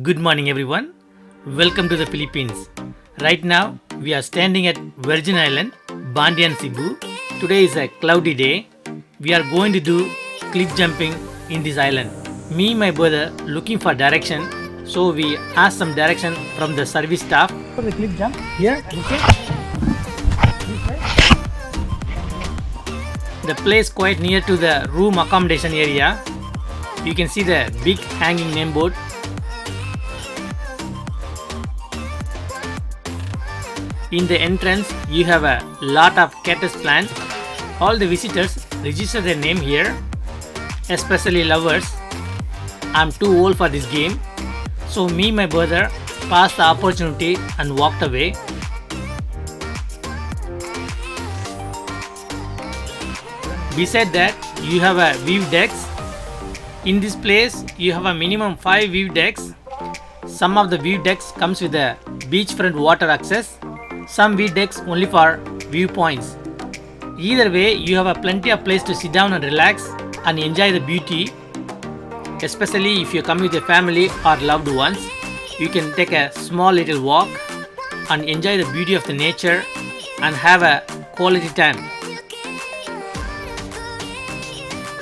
Good morning everyone. Welcome to the Philippines. Right now we are standing at Virgin Island, Bantayan, Cebu. Today is a cloudy day. We are going to do cliff jumping in this island. Me and my brother looking for direction. So we asked some direction from the service staff. For the cliff jump here, okay. The place quite near to the room accommodation area. You can see the big hanging name board. In the entrance, you have a lot of cactus plants. All the visitors register their name here, especially lovers. I'm too old for this game, so me and my brother passed the opportunity and walked away. Beside that, you have a view decks. In this place, you have a minimum 5 view decks. Some of the view decks comes with a beachfront water access. Some view decks only for viewpoints. Either way, you have a plenty of place to sit down and relax and enjoy the beauty. Especially if you come with your family or loved ones, you can take a small little walk and enjoy the beauty of the nature and have a quality time.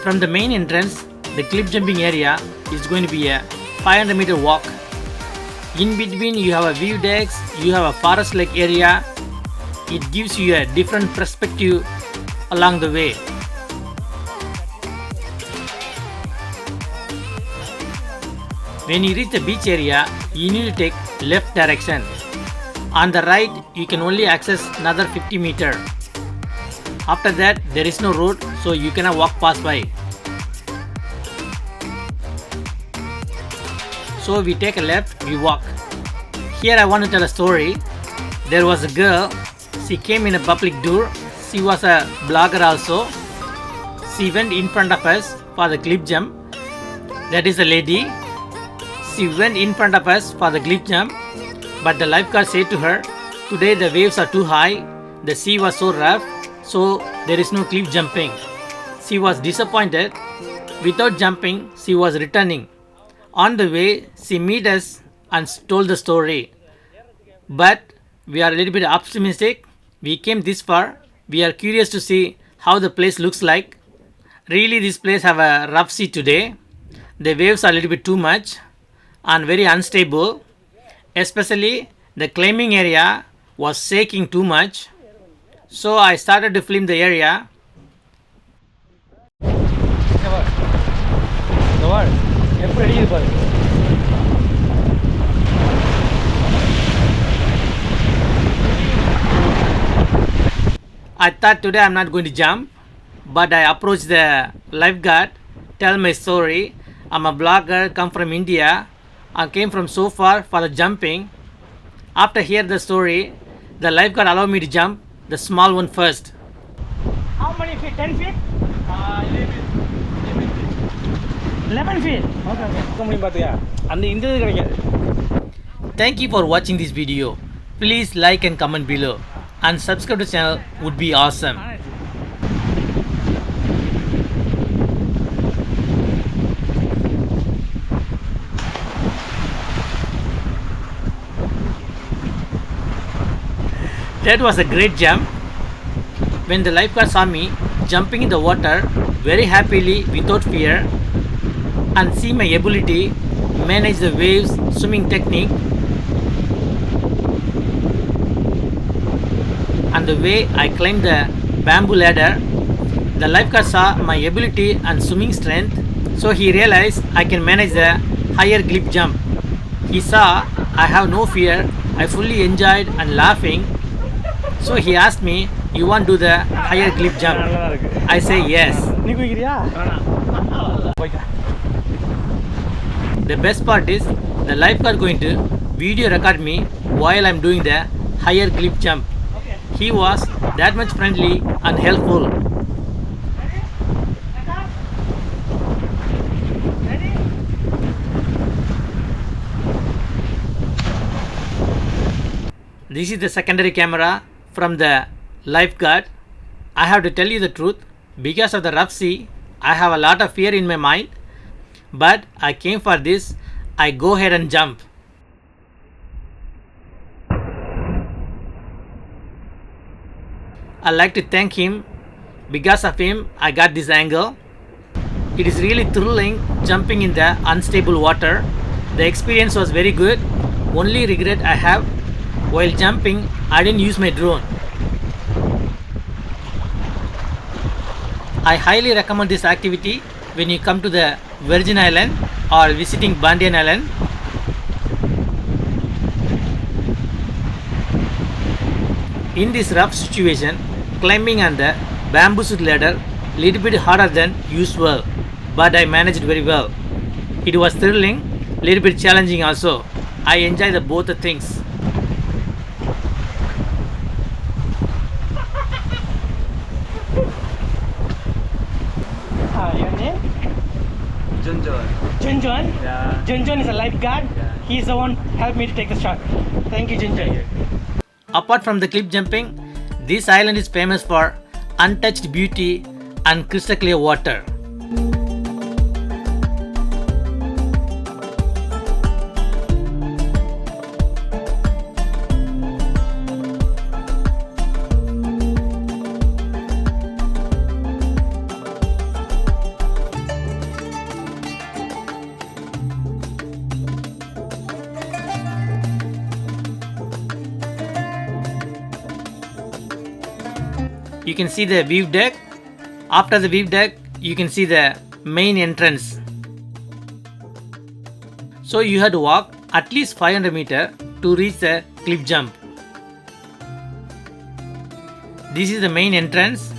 From the main entrance, the cliff jumping area is going to be a 500-meter walk. In between, you have a view decks, you have a forest-like area. It gives you a different perspective along the way. When you reach the beach area, you need to take left direction. On the right, you can only access another 50 meters. After that, there is no road, so you cannot walk past by. So we take a left, we walk. Here I want to tell a story. There was a girl, she came in a public tour. She was a blogger also. She went in front of us for the cliff jump. That is a lady. She went in front of us for the cliff jump, but the lifeguard said to her, today the waves are too high, the sea was so rough, so there is no cliff jumping. She was disappointed. Without jumping, she was returning. On the way, she met us and told the story. But we are a little bit optimistic. We came this far. We are curious to see how the place looks like. Really, this place have a rough sea today. The waves are a little bit too much and very unstable. Especially the climbing area was shaking too much. So I started to film the area. I thought today I'm not going to jump, but I approached the lifeguard, tell my story. I'm a blogger, come from India. I came from so far for the jumping. After hear the story, the lifeguard allowed me to jump the small one first. How many feet? 10 feet? 11 feet. Okay. Thank you for watching this video. Please like and comment below and subscribe to the channel would be awesome. That was a great jump. When the lifeguard saw me jumping in the water very happily without fear and see my ability manage the waves swimming technique and the way I climbed the bamboo ladder, the lifeguard saw my ability and swimming strength, so he realized I can manage the higher cliff jump. He saw I have no fear. I fully enjoyed and laughing. So he asked me, you want to do the higher cliff jump? I say yes. The best part is the lifeguard going to video record me while I'm doing the higher cliff jump. He was that much friendly and helpful. This is the secondary camera from the lifeguard. I have to tell you the truth. Because of the rough sea, I have a lot of fear in my mind. But I came for this. I go ahead and jump. I'd like to thank him. Because of him, I got this angle. It is really thrilling jumping in the unstable water. The experience was very good. Only regret I have while jumping, I didn't use my drone. I highly recommend this activity when you come to the Virgin Island or visiting Bantayan Island. In this rough situation, climbing on the bamboo suit ladder little bit harder than usual, but I managed very well. It was thrilling, little bit challenging also. I enjoy the both the things. Your name? Junjun. Junjun? Yeah. Junjun is a lifeguard. Yeah. He's the one helped me to take the shot. Thank you, Junjun. Apart from the cliff jumping, this island is famous for untouched beauty and crystal clear water. You can see the view deck. After the view deck, you can see the main entrance. So you had to walk at least 500 meters to reach the cliff jump. This is the main entrance.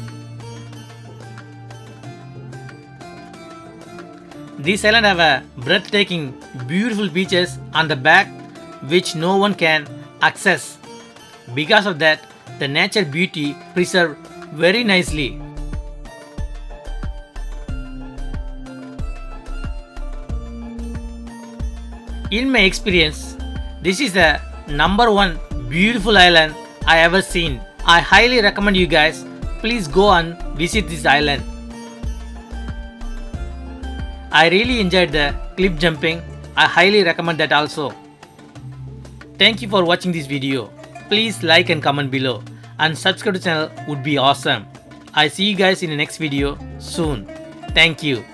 This island have a breathtaking, beautiful beaches on the back which no one can access. Because of that, the nature beauty preserved very nicely. In my experience, this is the number one beautiful island I ever seen. I highly recommend you guys, please go and visit this island. I really enjoyed the cliff jumping. I highly recommend that also. Thank you for watching this video. Please like and comment below and subscribe to the channel would be awesome. I see you guys in the next video soon. Thank you.